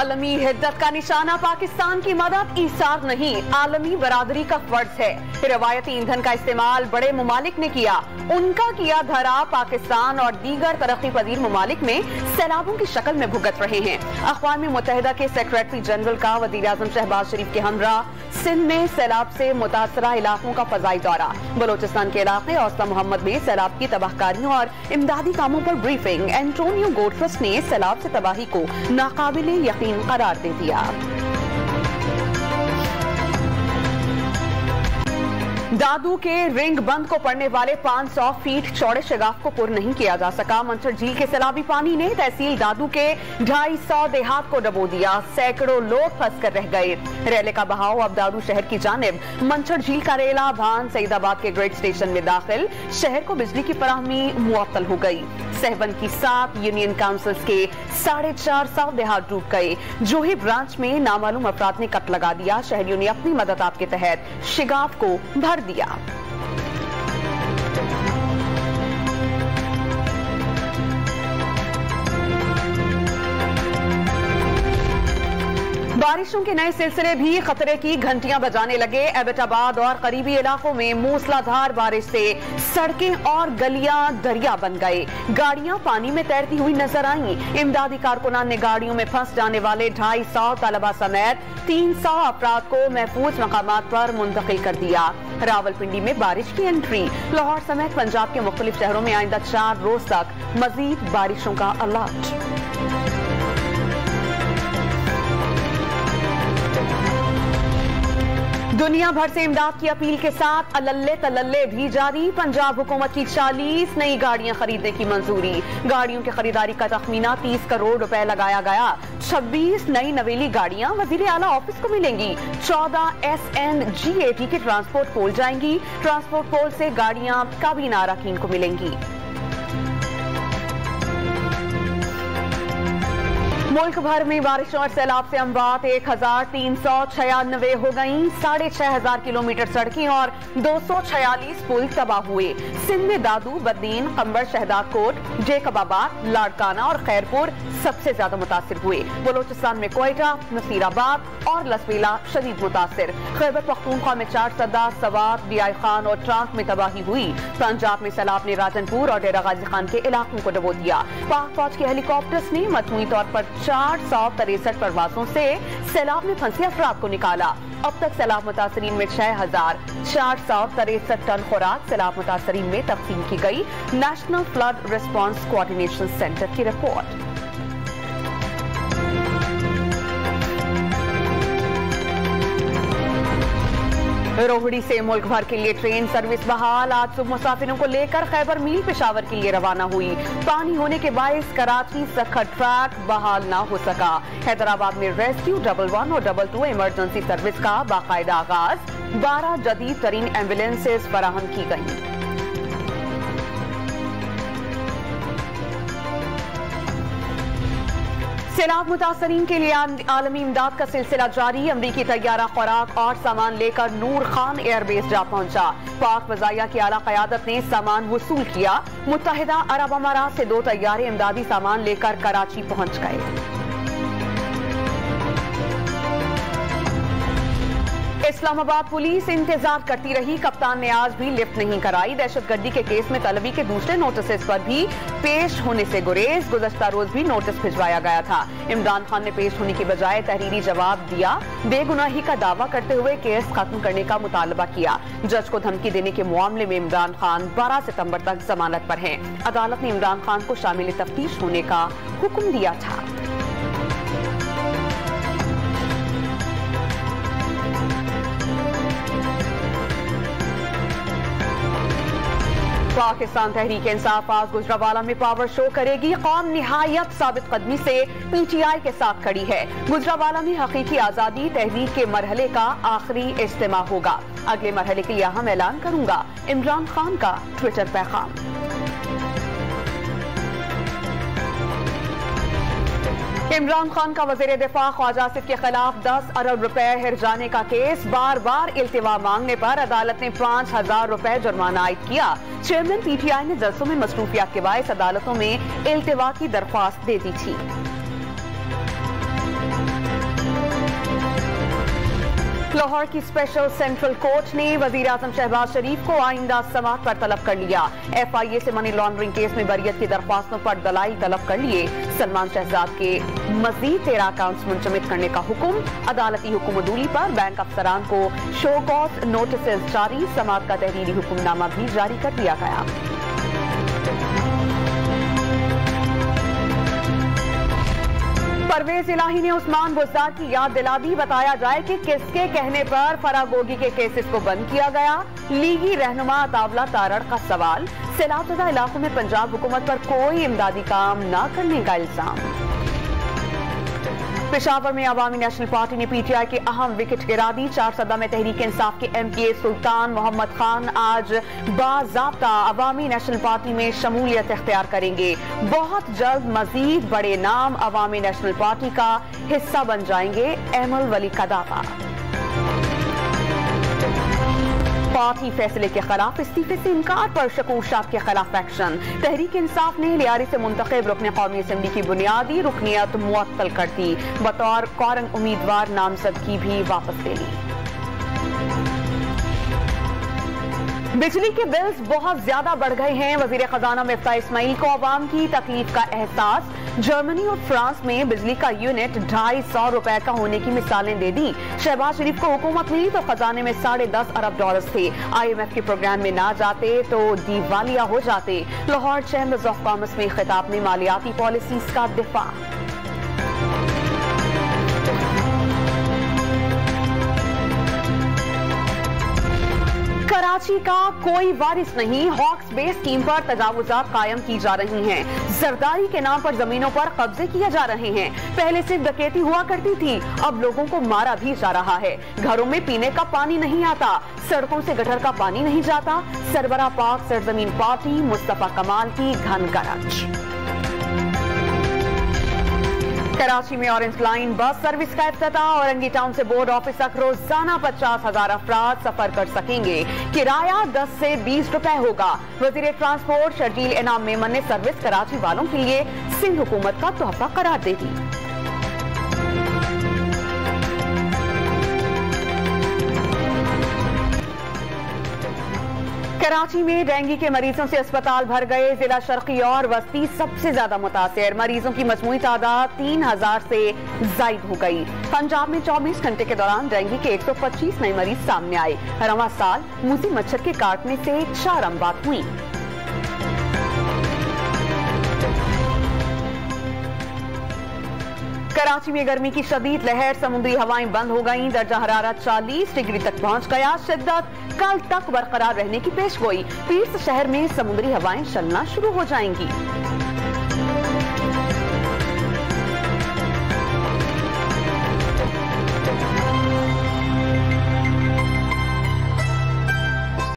आलमी हिद्दत का निशाना पाकिस्तान की मदद ईसार नहीं, आलमी बरादरी का फर्ज है। रवायती ईंधन का इस्तेमाल बड़े ममालिक ने किया, उनका किया धरा पाकिस्तान और दीगर तरक्की पजीर ममालिक में सैलाबों की शक्ल में भुगत रहे हैं। अक़वाम मुत्तहिदा के सेक्रेटरी जनरल का वज़ीर आज़म शहबाज शरीफ के हमरा सिंध में सैलाब से मुतासरा इलाकों का फजाई दौरा। बलोचिस्तान के इलाके औसला मोहम्मद में सैलाब की तबाहकारियों और इमदादी कामों पर ब्रीफिंग। एंटोनियो गुटेरेस ने सैलाब से तबाही को नाकाबिले यकीन करार दे दिया। दादू के रिंग बंद को पड़ने वाले 500 फीट चौड़े शगाफ को पुर नहीं किया जा सका। मंचर झील के सैलाबी पानी ने तहसील दादू के 250 देहात को डबो दिया, सैकड़ों लोग फंस कर रह गए। रेले का बहाव अब दादू शहर की जानिब मंचर झील का रेला भान सईदाबाद के ग्रेड स्टेशन में दाखिल, शहर को बिजली की फराहमी मुअत्तल हो गई। सहवन की 7 यूनियन काउंसिल्स के 450 देहात डूब गए। जोही ब्रांच में नामालूम अफराद ने कट लगा दिया। शहरियों ने अपनी मदद के तहत शिगाफ को भर दिया। बारिशों के नए सिलसिले भी खतरे की घंटियां बजाने लगे। एबटाबाद और करीबी इलाकों में मूसलाधार बारिश से सड़कें और गलियां दरिया बन गए। गाड़ियां पानी में तैरती हुई नजर आईं। इमदादी कारकुनान ने गाड़ियों में फंस जाने वाले 250 तलबा समेत 300 अफराद को महफूज मकामात पर मुंतकिल कर दिया। रावलपिंडी में बारिश की एंट्री। लाहौर समेत पंजाब के मुख्तलिफ शहरों में आइंदा 4 रोज तक मजीद बारिशों का अलर्ट। दुनिया भर से इमदाद की अपील के साथ अल्ले तल्ले भी जारी। पंजाब हुकूमत की 40 नई गाड़ियां खरीदने की मंजूरी। गाड़ियों की खरीदारी का तखमीना 30 करोड़ रुपए लगाया गया। 26 नई नवेली गाड़ियां वजीर आला ऑफिस को मिलेंगी। 14 SNGAT के ट्रांसपोर्ट पोल जाएंगी। ट्रांसपोर्ट पोल से गाड़ियां काबीना अरकान को मिलेंगी। मुल्क भर में बारिशों और सैलाब से अमवात 1396 हो गईं। 6500 किलोमीटर सड़कें और 246 पुल तबाह हुए। सिंध में दादू, बद्दीन, कंबर, शहदादकोट, जेकबाबाद, लाड़काना और खैरपुर सबसे ज्यादा मुतासिर हुए। बलोचिस्तान में कोयटा, नसीराबाद और लसबेला शदीद मुतासिर। खैबर पख्तूनख्वा में 4 सदा, सवात, बियाई खान और ट्रांक में तबाही हुई। पंजाब में सैलाब ने राजनपुर और डेरा गाजी खान के इलाकों को डबो दिया। पाक फौज के हेलीकॉप्टर्स ने मजमूई तौर पर 463 परवाजों से सैलाब में फंसे अफराद को निकाला। अब तक सैलाब मुतासरीन में 6463 टन खुराक सैलाब मुतासरीन में तकसीम की गई। National flood response coordination centre की रिपोर्ट। रोहड़ी से मुल्क भर के लिए ट्रेन सर्विस बहाल। आज सुबह मुसाफिरों को लेकर खैबर मील पेशावर के लिए रवाना हुई। पानी होने के बायस कराची सखर ट्रैक बहाल ना हो सका। हैदराबाद में रेस्क्यू 11 और 22 इमरजेंसी सर्विस का बाकायदा आगाज। 12 जदीद तरीन एम्बुलेंसेज फराहम की गई। सैलाब मुतासरीन के लिए आलमी इमदाद का सिलसिला जारी। अमरीकी तैयारा खुराक और सामान लेकर नूर खान एयरबेस जा पहुंचा। पाक वज़ाया की आला क़यादत ने सामान वसूल किया। मुत्तहिदा अरब अमारात से 2 तैयारे इमदादी सामान लेकर कराची पहुंच गए। इस्लामाबाद पुलिस इंतजार करती रही। कप्तान ने आज भी लिफ्ट नहीं कराई। दहशतगर्दी के केस में तलबी के दूसरे नोटिस पर भी पेश होने से गुरेज। गुज़श्ता रोज भी नोटिस भिजवाया गया था। इमरान खान ने पेश होने की बजाय तहरीरी जवाब दिया। बेगुनाही का दावा करते हुए केस खत्म करने का मुतालबा किया। जज को धमकी देने के मामले में इमरान खान 12 सितंबर तक जमानत पर हैं। अदालत ने इमरान खान को शामिल तफ्तीश होने का हुक्म दिया था। पाकिस्तान तहरीक इंसाफ आज गुजरावाला में पावर शो करेगी। कौम निहायत साबित कदमी से PTI के साथ खड़ी है। गुजरावाला में हकीकी आजादी तहरीक के मरहले का आखिरी इज्तिमा होगा। अगले मरहले के लिए अहम ऐलान करूंगा। इमरान खान का ट्विटर पैगाम। इमरान खान का वजीर दिफा ख्वाजा आसिफ के खिलाफ 10 अरब रुपए हिरजाने का केस। बार बार इल्तिवा मांगने पर अदालत ने 5000 रुपए जुर्माना आयद किया। चेयरमैन PTI ने जलसों में मसरूफियात के बायस अदालतों में इल्तिवा की दरख्वास्त दे दी थी। लाहौर की स्पेशल सेंट्रल कोर्ट ने वजीर-आजम शहबाज शरीफ को आइंदा समाअत पर तलब कर लिया। FIA से मनी लॉन्ड्रिंग केस में बरियत की दरख्वास्तों पर दलाइल तलब कर लिए। सलमान शहजाद के मजीद 13 अकाउंट्स मुंजमद करने का हुक्म। अदालती हुक्म अदूली पर बैंक अफसरान को शो कॉज नोटिस जारी। समाअत का तहरीरी हुक्मनामा भी जारी कर दिया गया। परवेज इलाही ने उस्मान बुज़दार की याद दिला दी। बताया जाए कि किसके कहने पर फरागोगी के केसेस को बंद किया गया। लीगी रहनुमा अतावला तारड़ का सवाल। सैलाबज़दा इलाकों में पंजाब हुकूमत पर कोई इमदादी काम न करने का इल्जाम। पेशावर में अवामी नेशनल पार्टी ने PTI की अहम विकेट गिरा दी। 4 सदा में तहरीक इंसाफ के MPA सुल्तान मोहम्मद खान आज बाज़ाब्ता अवामी नेशनल पार्टी में शमूलियत इख्तियार करेंगे। बहुत जल्द मजीद बड़े नाम अवामी नेशनल पार्टी का हिस्सा बन जाएंगे। एमल वली का दावा। पार्टी फैसले के खिलाफ इस्तीफे से इनकार पर शकूर शाह के खिलाफ एक्शन। तहरीक इंसाफ ने लियारी से मुंतखब रुकने कौमी असम्बली की बुनियादी रुकनियत मुअत्तल कर दी। बतौर कौरन उम्मीदवार नामजदगी भी वापस ले ली। बिजली के बिल्स बहुत ज्यादा बढ़ गए हैं। वजीर खजाना मिफ्ताह इस्माइल को अवाम की तकलीफ का एहसास। जर्मनी और फ्रांस में बिजली का यूनिट 250 रुपए का होने की मिसालें दे दी। शहबाज शरीफ को हुकूमत मिली तो खजाने में $10.5 अरब थे। IMF के प्रोग्राम में ना जाते तो दिवालिया हो जाते। लाहौर चैम्बर्स ऑफ कॉमर्स में खिताब में मालियाती पॉलिसीज का दिफा। कराची का कोई वारिस नहीं। हॉक्स बे स्कीम पर तजावुजात कायम की जा रही हैं। जरदारी के नाम पर जमीनों पर कब्जे किए जा रहे हैं। पहले सिर्फ डकैती हुआ करती थी, अब लोगों को मारा भी जा रहा है। घरों में पीने का पानी नहीं आता, सड़कों से गटर का पानी नहीं जाता। सरबराह पाक सरजमीन पार्टी मुस्तफा कमाल की घन गरज। कराची में ऑरेंज लाइन बस सर्विस का इफ्तिताह। औरंगी टाउन से बोर्ड ऑफिस तक रोजाना 50,000 अफराद सफर कर सकेंगे। किराया 10 से 20 रुपए होगा। वजीर ट्रांसपोर्ट शर्जील इनाम मेमन ने सर्विस कराची वालों के लिए सिंध हुकूमत का तोहफा करार दे दी। कराची में डेंगू के मरीजों से अस्पताल भर गए। जिला शर्की और वस्ती सबसे ज्यादा मुतासिर। मरीजों की मजमूई तादाद 3000 से जायद हो गई। पंजाब में 24 घंटे के दौरान डेंगू के 125 नए मरीज सामने आए। रवां साल मूसी मच्छर के काटने से 4 अमवात हुई। कराची में गर्मी की शदीद लहर। समुद्री हवाएं बंद हो गईं। दर्जा हरारत 40 डिग्री तक पहुंच गया। शिद्दत कल तक बरकरार रहने की पेशगोई। पीर शहर में समुद्री हवाएं चलना शुरू हो जाएंगी।